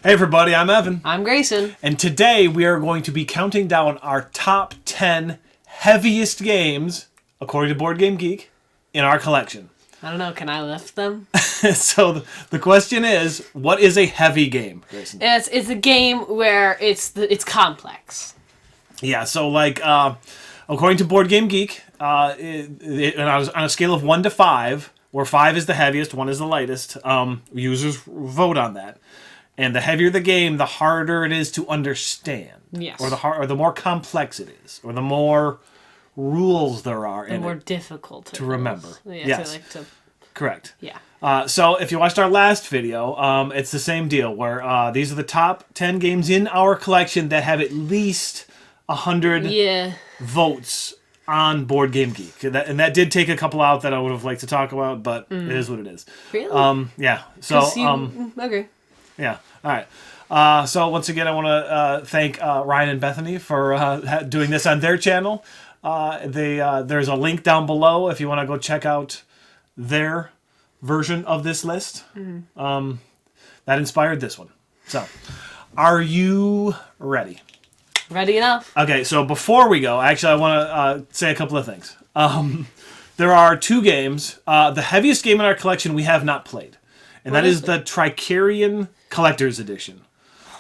Hey everybody, I'm Evan. I'm Grayson. And today we are going to be counting down our top 10 heaviest games, according to Board Game Geek, in our collection. I don't know, can I lift them? So the question is, what is a heavy game, Grayson? It's a game where it's complex. Yeah, so according to Board Game Geek, on a scale of 1 to 5, where 5 is the heaviest, 1 is the lightest, users vote on that. And the heavier the game, the harder it is to understand. Yes. Or the more complex it is, or the more rules there are The more difficult to remember. Yeah, yes. Correct. Yeah. So if you watched our last video, it's the same deal where these are the top 10 games in our collection that have at least 100 votes on Board Game Geek. And that did take a couple out that I would have liked to talk about, but it is what it is. Really? Yeah. So okay. Yeah. All right. So once again, I want to thank Ryan and Bethany for doing this on their channel. There's a link down below if you want to go check out their version of this list. Mm-hmm. That inspired this one. So, are you ready? Ready enough. Okay. So before we go, actually, I want to say a couple of things. There are 2 games. The heaviest game in our collection we have not played. And that is the Tricarian Collector's Edition.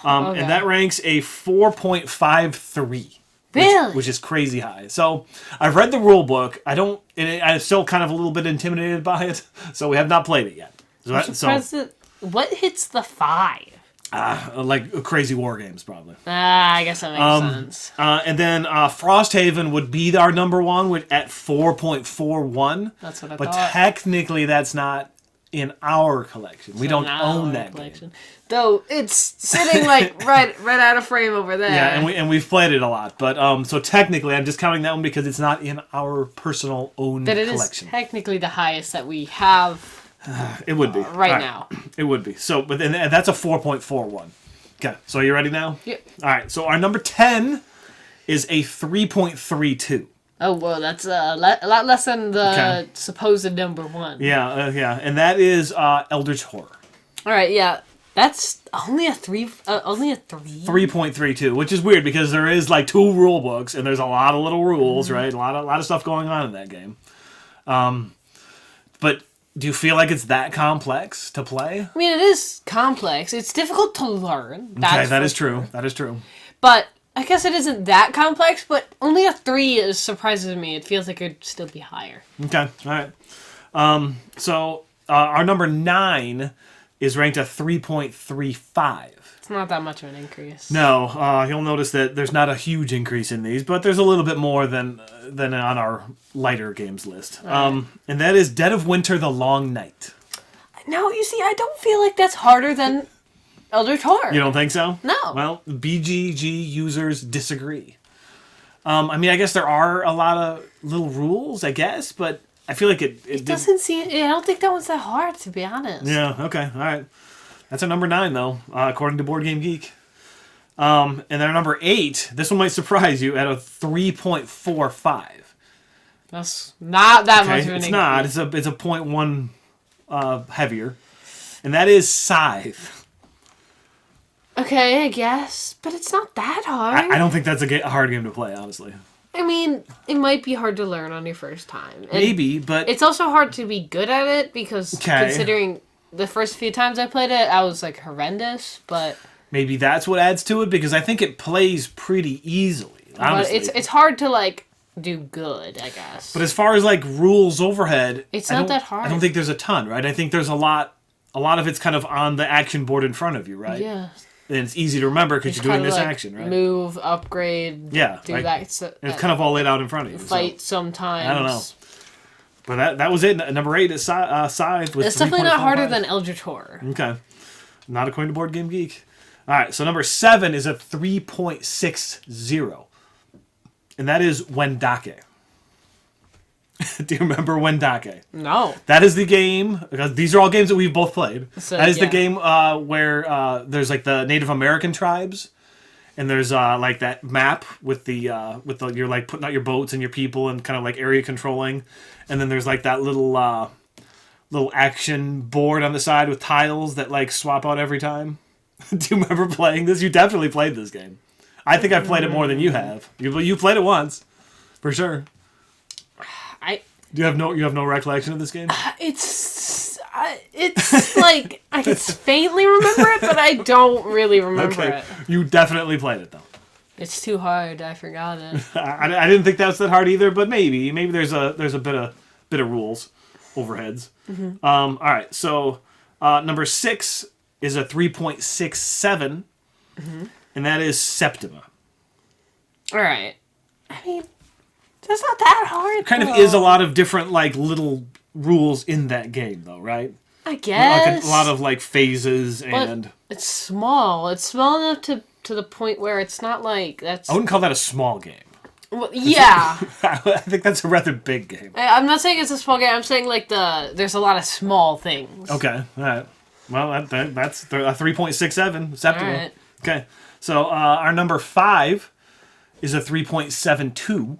Okay. And that ranks a 4.53. Really? Which is crazy high. So, I've read the rule book. I'm still kind of a little bit intimidated by it. So, we have not played it yet. What hits the 5? Like crazy war games, probably. I guess that makes sense. And then Frosthaven would be our number 1 at 4.41. That's what I thought. But technically, that's not in our collection. We don't own that collection. Though it's sitting like right out of frame over there. Yeah, and we've played it a lot. But so technically I'm just counting that one because it's not in our personal owned collection. But it is technically the highest that we have. It would be. Right now. It would be. So and that's a 4.41. Okay. So are you ready now? Yep. All right. So our number 10 is a 3.32. Oh, well, that's a lot less than the supposed number 1. Yeah, and that is Eldritch Horror. All right, yeah, that's only a 3. 3.32, which is weird because there is like 2 rule books and there's a lot of little rules, right? A lot of stuff going on in that game. But do you feel like it's that complex to play? I mean, it is complex. It's difficult to learn. That is true. That is true. But I guess it isn't that complex, but only a 3 surprises me. It feels like it would still be higher. Okay, all right. So our number 9 is ranked at 3.35. It's not that much of an increase. No, you'll notice that there's not a huge increase in these, but there's a little bit more than on our lighter games list. Right. And that is Dead of Winter: The Long Night. No, you see, I don't feel like that's harder than Eldritch Horror. You don't think so? No. Well, BGG users disagree. I mean, I guess there are a lot of little rules, I guess, but I feel like it doesn't seem. I don't think that one's that hard, to be honest. Yeah. Okay. All right. That's our number 9, though, according to Board Game Geek. And then our number 8. This one might surprise you at a 3.45. That's not that much of an increase. It's not. It's a 0.1 heavier, and that is Scythe. Okay, I guess, but it's not that hard. I don't think that's a hard game to play, honestly. I mean, it might be hard to learn on your first time. And maybe, but it's also hard to be good at it because considering the first few times I played it, I was like horrendous. But maybe that's what adds to it because I think it plays pretty easily. Honestly, but it's hard to like do good, I guess. But as far as like rules overhead, it's not that hard. I don't think there's a ton, right? I think there's a lot of it's kind of on the action board in front of you, right? Yeah. And it's easy to remember because you're doing this action, right? Move, upgrade, do that. So, it's kind of all laid out in front of you. Fight sometimes. I don't know. But that was it. Number 8 is Scythe with. It's definitely not harder than Eldritch Horror. Okay. Not according to Board Game Geek. All right, so number 7 is a 3.60. And that is Wendake. Do you remember Wendake? No. That is the game, because these are all games that we've both played. So, that is the game where there's like the Native American tribes, and there's like that map with the you're like putting out your boats and your people and kind of like area controlling, and then there's like that little action board on the side with tiles that like swap out every time. Do you remember playing this? You definitely played this game. I think I've played it more than you have. You played it once, for sure. Do you have no recollection of this game? It's like I can faintly remember it, but I don't really remember it. You definitely played it though. It's too hard. I forgot it. I didn't think that was that hard either, but maybe there's a bit of rules, overheads. Mm-hmm. All right, so number 6 is a 3.67, and that is Septima. All right. I mean, that's not that hard. Kind of is a lot of different like little rules in that game, though, right? I guess Like a lot of like phases and. But it's small. It's small enough to the point where it's not like that's. I wouldn't call that a small game. Well, yeah. I think that's a rather big game. I'm not saying it's a small game. I'm saying like there's a lot of small things. Okay, all right. Well, that's a 3.67 Septima. All right. Okay, so our number 5 is a 3.72,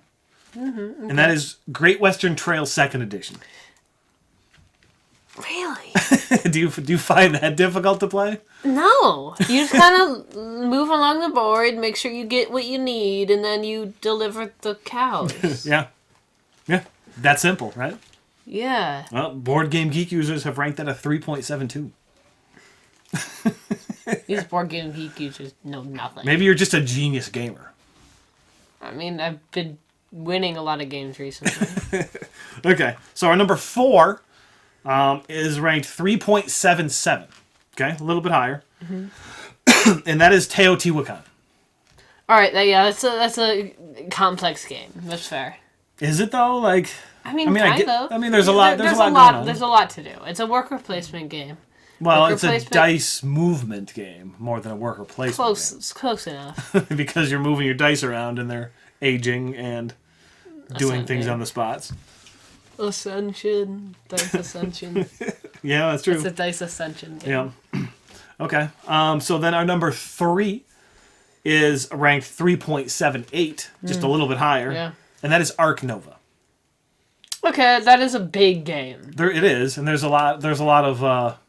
and that is Great Western Trail 2nd Edition. Really? do you find that difficult to play? No. You just kind of move along the board, make sure you get what you need, and then you deliver the cows. Yeah. That simple, right? Yeah. Well, Board Game Geek users have ranked at a 3.72. These Board Game Geek users know nothing. Maybe you're just a genius gamer. I mean, I've been winning a lot of games recently. Okay, so our number 4 is ranked 3.77. Okay, a little bit higher. And that is Teotihuacan. All right, that's a complex game. That's fair. Is it though? Like, I mean, kind of. I mean, there's a lot. There's a lot going on. There's a lot to do. It's a worker placement game. Well, it's a dice movement game more than a worker placement. It's close enough. Because you're moving your dice around and they're aging and doing things on the spots. Ascension, dice ascension. Yeah, that's true. It's a dice ascension game. Yeah. Okay. So then our number 3 is ranked 3.78, just a little bit higher. Yeah. And that is Arc Nova. Okay, that is a big game. There it is, and there's a lot of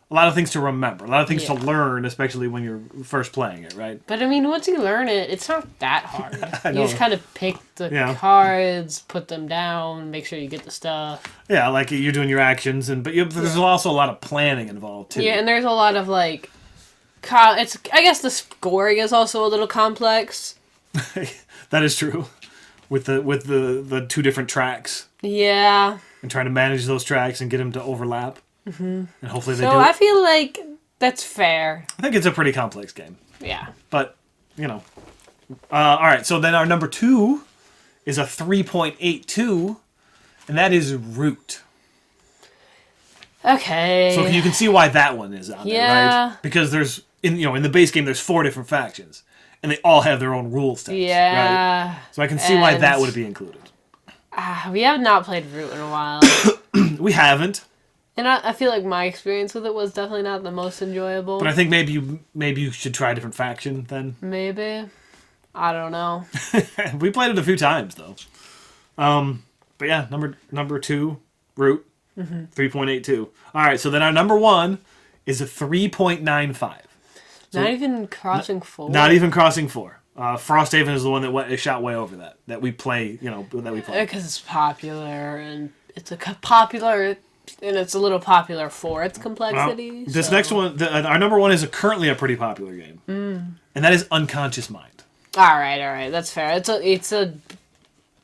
a lot of things to remember, a lot of things to learn, especially when you're first playing it, right? But I mean, once you learn it, it's not that hard. You just kind of pick the cards, put them down, make sure you get the stuff. Yeah, like you're doing your actions, there's also a lot of planning involved too. Yeah, and there's a lot of like, I guess the scoring is also a little complex. That is true, with the 2 different tracks. Yeah. And trying to manage those tracks and get them to overlap. Mm-hmm. And hopefully they do. So I feel like that's fair. I think it's a pretty complex game. Yeah. But, all right, so then our number 2 is a 3.82, and that is Root. Okay. So you can see why that one is on there, right? Because there's, in the base game, there's 4 different factions, and they all have their own rule sets. Yeah. Right? So I can see why that would be included. We have not played Root in a while. We haven't. And I feel like my experience with it was definitely not the most enjoyable. But I think maybe you should try a different faction then. Maybe. I don't know. We played it a few times though. But yeah, number 2, Root, 3.82. All right, so then our number 1 is a 3.95. So not even crossing 4. Not even crossing 4. Frosthaven is the one that shot way over that we play. Because it's popular and it's a little popular for its complexity. Well, this next one, our number 1 is currently a pretty popular game, and that is Unconscious Mind. All right, that's fair. It's a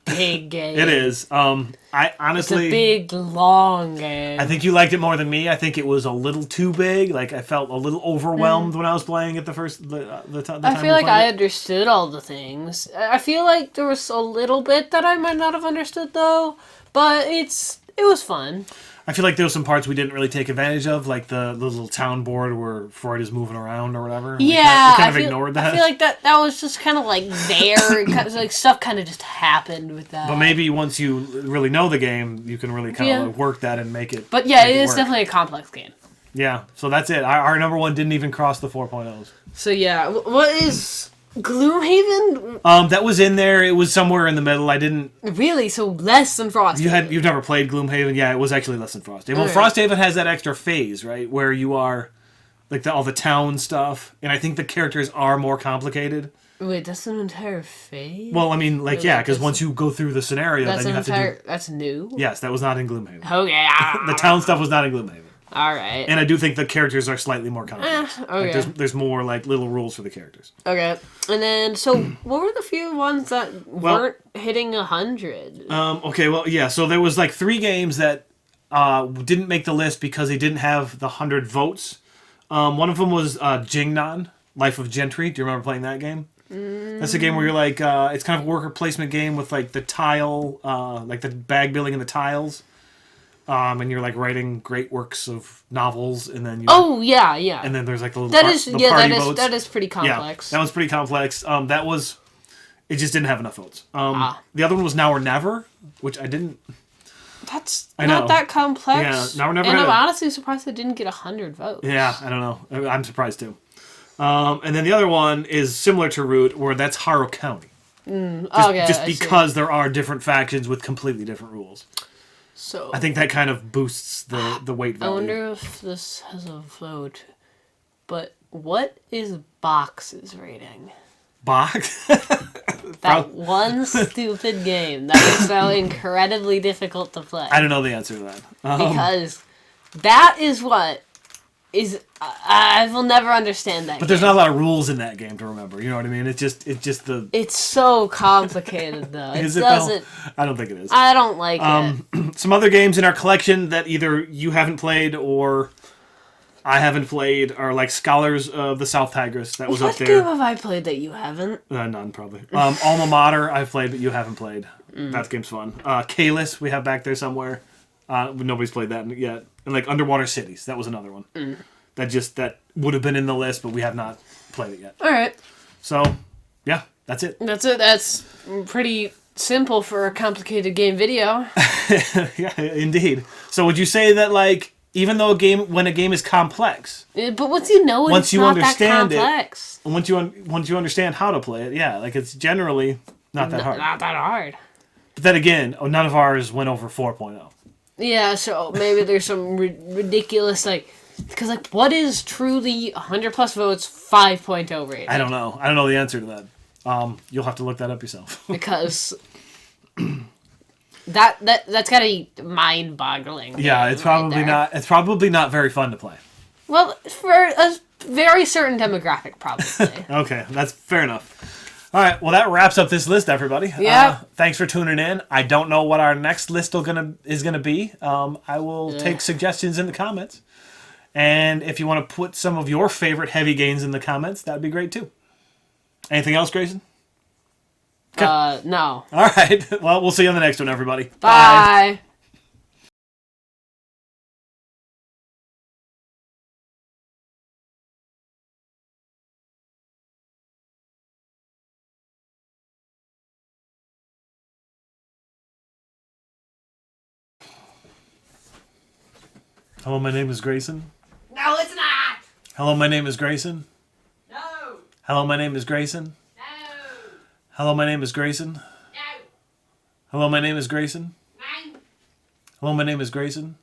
big game. It is. I honestly, it's a big, long game. I think you liked it more than me. I think it was a little too big. Like I felt a little overwhelmed when I was playing it the time. I feel like I understood all the things. I feel like there was a little bit that I might not have understood though, but it was fun. I feel like there were some parts we didn't really take advantage of, like the little town board where Freud is moving around or whatever. Yeah, we kind of ignored that. I feel like that was just kind of like there. Like stuff kind of just happened with that. But maybe once you really know the game, you can really kind of like work that and make it. But yeah, it is definitely a complex game. Yeah, so that's it. Our number 1 didn't even cross the 4.0s. So yeah, what is Gloomhaven? That was in there. It was somewhere in the middle. I didn't really so less than Frosthaven. You've never played Gloomhaven? Yeah, it was actually less than Frosthaven. Well, Frosthaven has that extra phase, right, where you are like all the town stuff, and I think the characters are more complicated. Wait, that's an entire phase? Well, I mean, like, Or, yeah, like, because that's- once you go through the scenario, That's then you an have entire. to do. That's new. Yes, that was not in Gloomhaven. Okay. The town stuff was not in Gloomhaven, All right. and I do think the characters are slightly more complex. Okay. Like, there's more like little rules for the characters. Okay. And then, so what were the few ones that weren't hitting 100? Okay, well, yeah. So there was like 3 games that didn't make the list because they didn't have the 100 votes. One of them was Jingnan, Life of Gentry. Do you remember playing that game? That's a game where you're like, it's kind of a worker placement game with like the tile, like the bag building and the tiles. And you're like writing great works of novels, and then yeah. and then there's like the little That is the party votes. that is pretty complex. Yeah, that one's pretty complex. It just didn't have enough votes. The other one was Now or Never, which I didn't. That's I know. not that complex. Yeah, Now or Never. And had I'm honestly surprised it didn't get 100 votes. Yeah, I don't know. I'm surprised too. And then the other one is similar to Root, where that's Harrow County. Just because there are different factions with completely different rules. So I think that kind of boosts the weight I value. wonder if this has a vote. But what is Box's rating? Box? That one stupid game that is so incredibly difficult to play. I don't know the answer to that. Because that is what is... I will never understand that But there's not a lot of rules in that game to remember. You know what I mean? It's just the... It's so complicated, though. Is it it, doesn't... though? I don't think it is. I don't like it. Some other games in our collection that either you haven't played or I haven't played are like Scholars of the South Tigris. That was What up there. game have I played that you haven't? None, probably. Alma Mater, I've played, but you haven't played. That game's fun. Kalis, we have back there somewhere. Nobody's played that yet. And like Underwater Cities, that was another one. That would have been in the list, but we have not played it yet. All right. So, yeah, that's it. That's it. That's pretty simple for a complicated game video. Yeah, indeed. So would you say that, like, even though when a game is complex, But once you know it, Once it's you not that understand it, complex. once you understand how to play it, yeah, like it's generally not that hard. Not that hard. But then again, none of ours went over 4.0. Yeah, so maybe there's some ridiculous, like... Because, like, what is truly 100 plus votes 5.0 rating? I don't know. I don't know the answer to that. You'll have to look that up yourself. Because that's gotta be mind-boggling. Yeah, it's probably there. not. It's probably not very fun to play. Well, for a very certain demographic, probably. Okay, that's fair enough. All right, well that wraps up this list, everybody. Yeah. Thanks for tuning in. I don't know what our next list is gonna be. I will take suggestions in the comments, and if you want to put some of your favorite heavy games in the comments, that'd be great too. Anything else, Grayson? No. All right. Well, we'll see you on the next one, everybody. Bye. Hello, my name is Grayson. No, it's not. Hello, my name is Grayson. No. Hello, my name is Grayson. No. Hello, my name is Grayson. No. Hello, my name is Grayson. Nine. Hello, my name is Grayson.